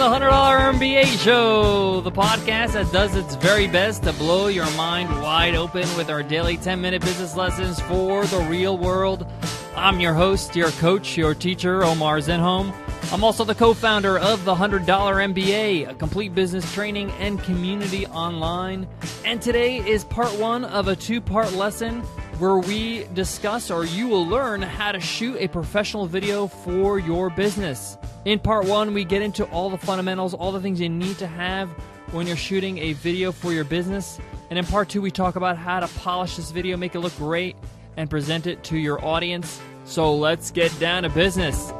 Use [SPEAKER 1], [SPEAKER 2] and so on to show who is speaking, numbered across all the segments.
[SPEAKER 1] $100 MBA Show, the podcast that does its very best to blow your mind wide open with our daily 10-minute business lessons for the real world. I'm your host, your coach, your teacher, Omar Zenhom. I'm also the co-founder of the $100 MBA, a complete business training and community online. And today is part one of a two-part lesson where we discuss, or you will learn, how to shoot a professional video for your business. In part one, we get into all the fundamentals, all the things you need to have when you're shooting a video for your business. And in part two, we talk about how to polish this video, make it look great, and present it to your audience. So let's get down to business.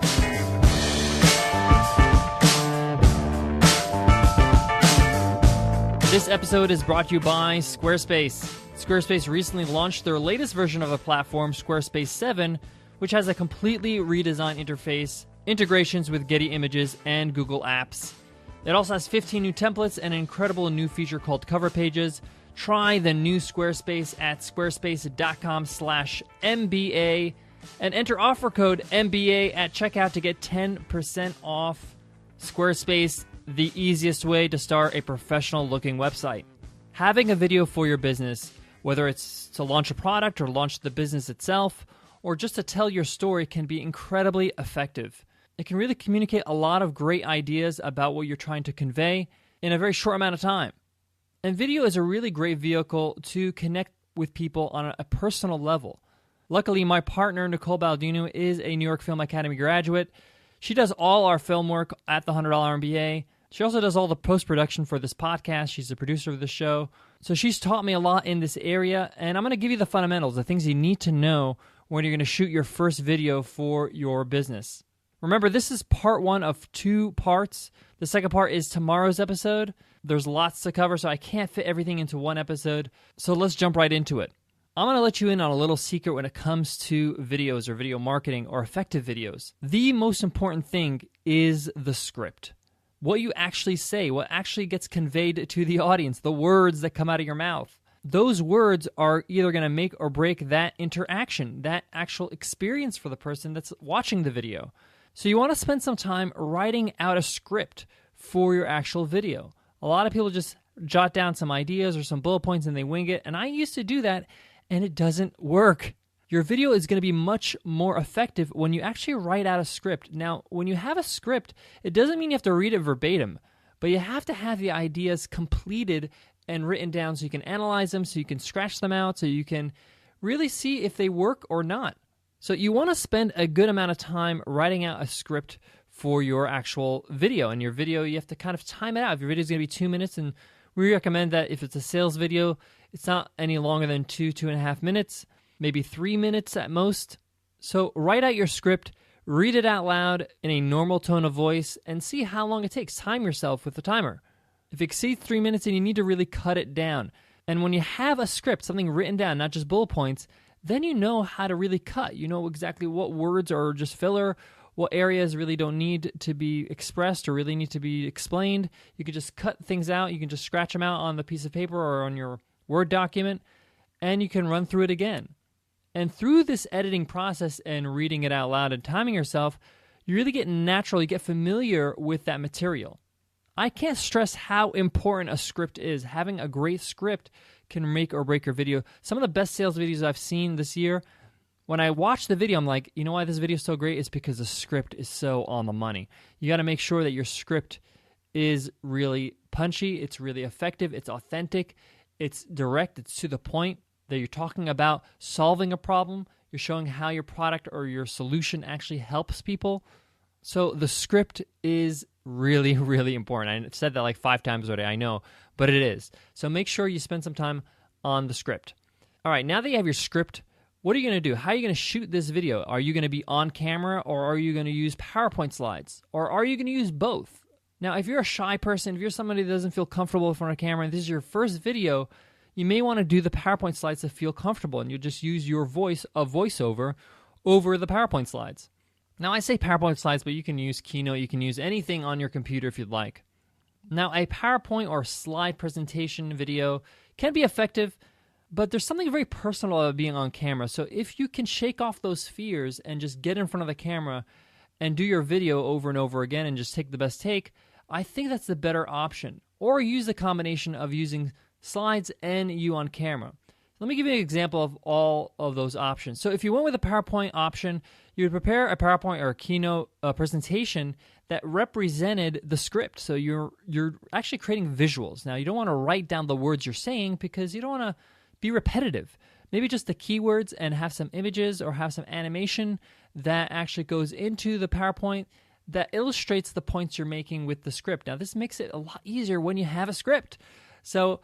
[SPEAKER 1] This episode is brought to you by Squarespace. Squarespace recently launched their latest version of the platform, Squarespace 7, which has a completely redesigned interface, integrations with Getty Images and Google Apps. It also has 15 new templates and an incredible new feature called Cover Pages. Try the new Squarespace at squarespace.com/MBA and enter offer code MBA at checkout to get 10% off. Squarespace, the easiest way to start a professional-looking website. Having a video for your business, whether it's to launch a product or launch the business itself, or just to tell your story, can be incredibly effective. It can really communicate a lot of great ideas about what you're trying to convey in a very short amount of time. And video is a really great vehicle to connect with people on a personal level. Luckily, my partner, Nicole Baldino, is a New York Film Academy graduate. She does all our film work at the $100 MBA. She also does all the post-production for this podcast. She's the producer of the show. So she's taught me a lot in this area, and I'm going to give you the fundamentals, the things you need to know when you're going to shoot your first video for your business. Remember, this is part one of two parts. The second part is tomorrow's episode. There's lots to cover, so I can't fit everything into one episode. So let's jump right into it. I'm going to let you in on a little secret when it comes to videos or video marketing or effective videos. The most important thing is the script. What you actually say, what actually gets conveyed to the audience, the words that come out of your mouth. Those words are either going to make or break that interaction, that actual experience for the person that's watching the video. So you want to spend some time writing out a script for your actual video. A lot of people just jot down some ideas or some bullet points and they wing it, and I used to do that, and it doesn't work. Your video is going to be much more effective when you actually write out a script. Now, when you have a script, it doesn't mean you have to read it verbatim, but you have to have the ideas completed and written down so you can analyze them, so you can scratch them out, so you can really see if they work or not. So you want to spend a good amount of time writing out a script for your actual video. And your video, you have to kind of time it out. If your video is going to be 2 minutes, and we recommend that if it's a sales video, it's not any longer than 2.5 minutes. Maybe 3 minutes at most. So write out your script, read it out loud in a normal tone of voice, and see how long it takes. Time yourself with the timer. If it exceeds 3 minutes, then you need to really cut it down. And when you have a script, something written down, not just bullet points, then you know how to really cut. You know exactly what words are just filler, what areas really don't need to be expressed or really need to be explained. You can just cut things out. You can just scratch them out on the piece of paper or on your Word document, and you can run through it again. And through this editing process and reading it out loud and timing yourself, you really get natural, you get familiar with that material. I can't stress how important a script is. Having a great script can make or break your video. Some of the best sales videos I've seen this year, when I watch the video, I'm like, you know why this video is so great? It's because the script is so on the money. You got to make sure that your script is really punchy, it's really effective, it's authentic, it's direct, it's to the point, that you're talking about solving a problem, you're showing how your product or your solution actually helps people. So the script is really, really important. I said that like 5 times already, I know, but it is. So make sure you spend some time on the script. All right, now that you have your script, what are you going to do? How are you going to shoot this video? Are you going to be on camera, or are you going to use PowerPoint slides? Or are you going to use both? Now, if you're a shy person, if you're somebody that doesn't feel comfortable in front of a camera, and this is your first video, you may want to do the PowerPoint slides to feel comfortable, and you just use your voice, a voiceover, over the PowerPoint slides. Now, I say PowerPoint slides, but you can use Keynote, you can use anything on your computer if you'd like. Now, a PowerPoint or slide presentation video can be effective, but there's something very personal about being on camera. So if you can shake off those fears and just get in front of the camera and do your video over and over again and just take the best take, I think that's the better option. Or use the combination of using slides and you on camera. Let me give you an example of all of those options. So if you went with a PowerPoint option, you would prepare a PowerPoint or a keynote presentation that represented the script. So you're actually creating visuals. Now, you don't want to write down the words you're saying because you don't want to be repetitive. Maybe just the keywords and have some images or have some animation that actually goes into the PowerPoint that illustrates the points you're making with the script. Now, this makes it a lot easier when you have a script. So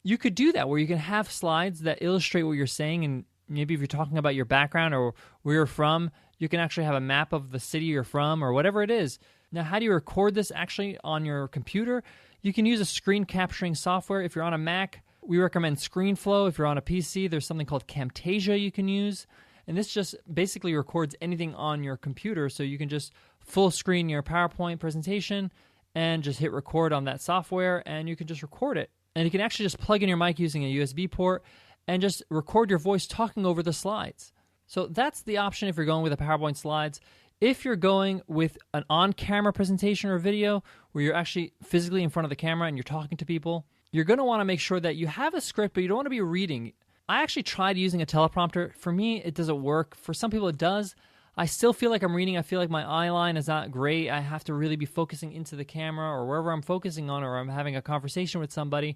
[SPEAKER 1] you could do that where you can have slides that illustrate what you're saying, and maybe if you're talking about your background or where you're from, you can actually have a map of the city you're from or whatever it is. Now, how do you record this actually on your computer? You can use a screen capturing software. If you're on a Mac, we recommend ScreenFlow. If you're on a PC, there's something called Camtasia you can use. And this just basically records anything on your computer, so you can just full screen your PowerPoint presentation and just hit record on that software, and you can just record it. And you can actually just plug in your mic using a USB port and just record your voice talking over the slides. So that's the option if you're going with the PowerPoint slides. If you're going with an on-camera presentation or video where you're actually physically in front of the camera and you're talking to people, you're going to want to make sure that you have a script, but you don't want to be reading. I actually tried using a teleprompter. For me, it doesn't work. For some people, it does. I still feel like I'm reading. I feel like my eye line is not great. I have to really be focusing into the camera or wherever I'm focusing on, or I'm having a conversation with somebody.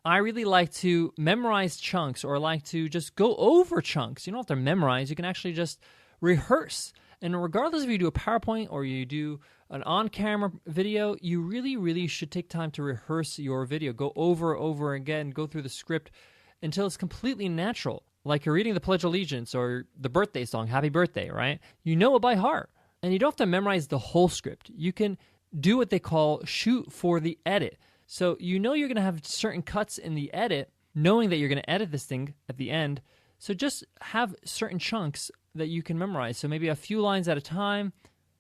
[SPEAKER 1] I really like to memorize chunks or like to just go over chunks. You don't have to memorize. You can actually just rehearse. And regardless if you do a PowerPoint or you do an on-camera video, you really, really should take time to rehearse your video. Go over again, go through the script until it's completely natural. Like you're reading the Pledge of Allegiance or the birthday song, Happy Birthday, right? You know it by heart. And you don't have to memorize the whole script. You can do what they call shoot for the edit. So you know you're going to have certain cuts in the edit, knowing that you're going to edit this thing at the end. So just have certain chunks that you can memorize. So maybe a few lines at a time,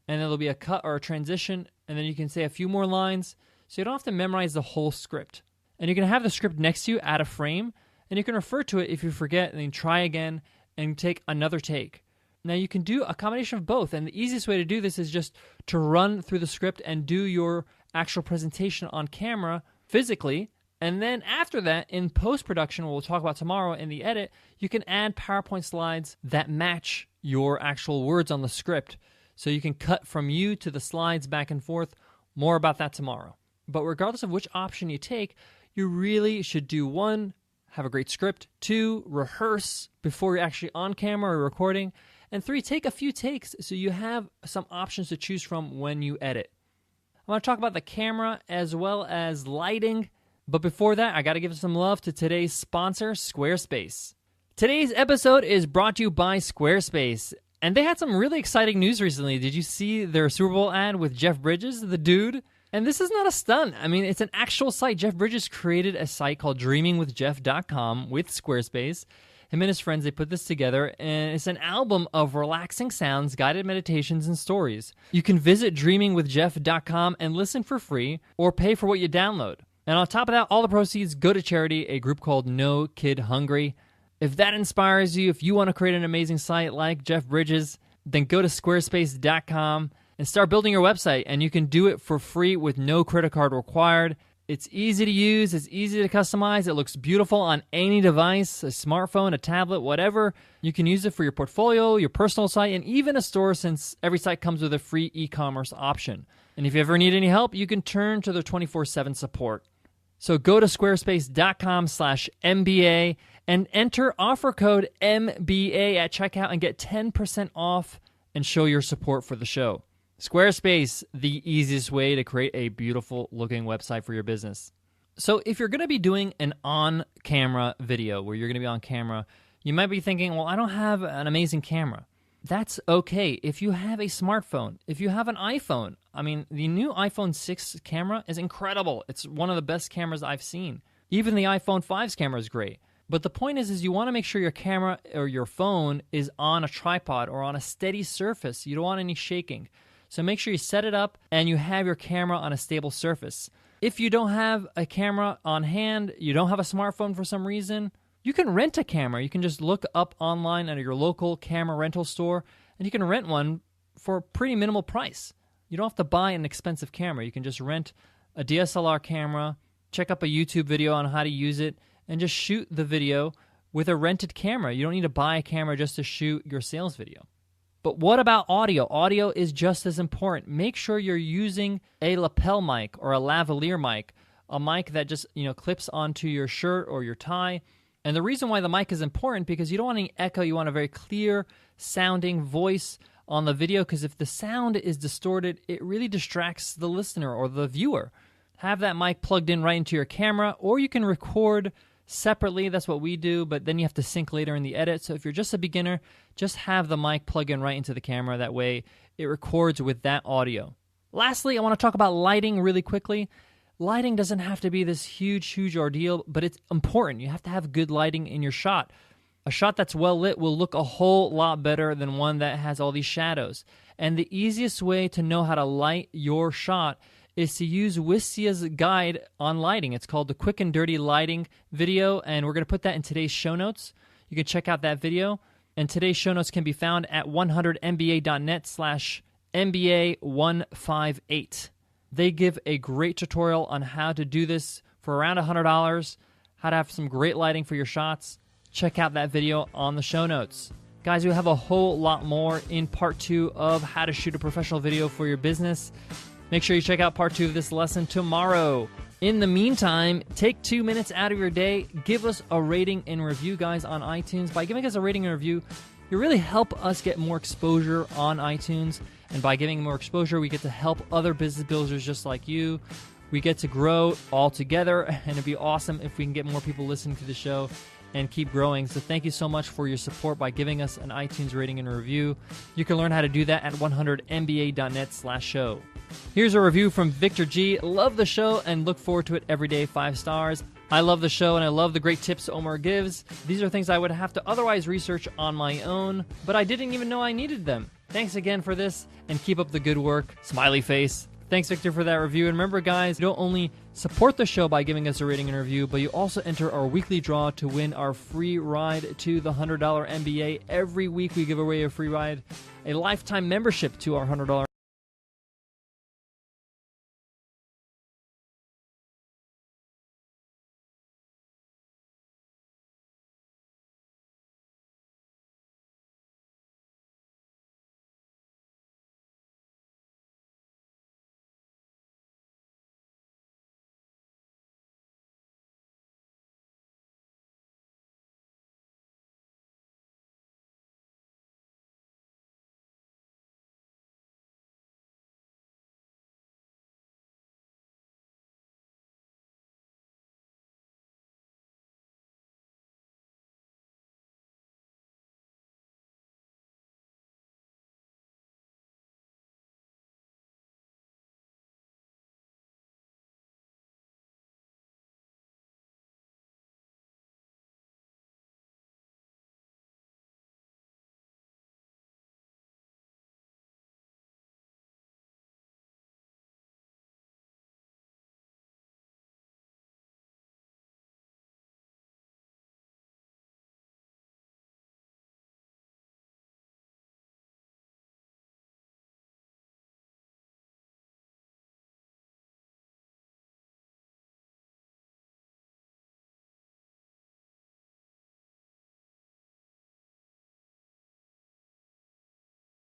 [SPEAKER 1] and then there'll be a cut or a transition, and then you can say a few more lines. So you don't have to memorize the whole script. And you can have the script next to you at a frame, and you can refer to it if you forget, and then try again and take another take. Now you can do a combination of both, and the easiest way to do this is just to run through the script and do your actual presentation on camera physically, and then after that, in post-production, we'll talk about tomorrow in the edit, you can add PowerPoint slides that match your actual words on the script. So you can cut from you to the slides back and forth. More about that tomorrow. But regardless of which option you take, you really should do one, have a great script, 2, rehearse before you're actually on camera or recording, and 3, take a few takes so you have some options to choose from when you edit. I want to talk about the camera as well as lighting, but before that, I got to give some love to today's sponsor, Squarespace. Today's episode is brought to you by Squarespace, and they had some really exciting news recently. Did you see their Super Bowl ad with Jeff Bridges, the dude? And this is not a stunt. I mean, it's an actual site. Jeff Bridges created a site called dreamingwithjeff.com with Squarespace. Him and his friends, they put this together, and it's an album of relaxing sounds, guided meditations, and stories. You can visit dreamingwithjeff.com and listen for free or pay for what you download. And on top of that, all the proceeds go to charity, a group called No Kid Hungry. If that inspires you, if you want to create an amazing site like Jeff Bridges, then go to squarespace.com and start building your website, and you can do it for free with no credit card required. It's easy to use, it's easy to customize, it looks beautiful on any device, a smartphone, a tablet, whatever. You can use it for your portfolio, your personal site, and even a store, since every site comes with a free e-commerce option. And if you ever need any help, you can turn to their 24/7 support. So go to squarespace.com/MBA and enter offer code MBA at checkout and get 10% off and show your support for the show. Squarespace, the easiest way to create a beautiful looking website for your business. So if you're going to be doing an on-camera video where you're going to be on camera, you might be thinking, well, I don't have an amazing camera. That's okay. If you have a smartphone, if you have an iPhone, I mean, the new iPhone 6 camera is incredible. It's one of the best cameras I've seen. Even the iPhone 5's camera is great. But the point is you want to make sure your camera or your phone is on a tripod or on a steady surface. You don't want any shaking. So make sure you set it up and you have your camera on a stable surface. If you don't have a camera on hand, you don't have a smartphone for some reason, you can rent a camera. You can just look up online at your local camera rental store, and you can rent one for a pretty minimal price. You don't have to buy an expensive camera. You can just rent a DSLR camera, check up a YouTube video on how to use it, and just shoot the video with a rented camera. You don't need to buy a camera just to shoot your sales video. But what about audio? Audio is just as important. Make sure you're using a lapel mic or a lavalier mic, a mic that just clips onto your shirt or your tie. And the reason why the mic is important, because you don't want any echo. You want a very clear sounding voice on the video, because if the sound is distorted, it really distracts the listener or the viewer. Have that mic plugged in right into your camera, or you can record separately. That's what we do, but then you have to sync later in the edit. So if you're just a beginner, just have the mic plug in right into the camera. That way it records with that audio. Lastly, I want to talk about lighting really quickly. Lighting doesn't have to be this huge ordeal, but it's important. You have to have good lighting in your shot. A shot that's well lit will look a whole lot better than one that has all these shadows. And the easiest way to know how to light your shot is to use Wissia's guide on lighting. It's called the Quick and Dirty Lighting video, and we're going to put that in today's show notes. You can check out that video, and today's show notes can be found at 100mba.net/MBA158. They give a great tutorial on how to do this for around $100, how to have some great lighting for your shots. Check out that video on the show notes. Guys, we have a whole lot more in part 2 of how to shoot a professional video for your business. Make sure you check out part 2 of this lesson tomorrow. In the meantime, take 2 minutes out of your day. Give us a rating and review, guys, on iTunes. By giving us a rating and review, you really help us get more exposure on iTunes. And by giving more exposure, we get to help other business builders just like you. We get to grow all together, and it'd be awesome if we can get more people listening to the show and keep growing. So thank you so much for your support by giving us an iTunes rating and review. You can learn how to do that at 100mba.net/show. Here's a review from Victor G. Love the show and look forward to it every day, 5 stars. I love the show and I love the great tips Omar gives. These are things I would have to otherwise research on my own, but I didn't even know I needed them. Thanks again for this and keep up the good work. Smiley face. Thanks, Victor, for that review. And remember, guys, you don't only support the show by giving us a rating and review, but you also enter our weekly draw to win our free ride to the $100 MBA. Every week we give away a free ride, a lifetime membership to our $100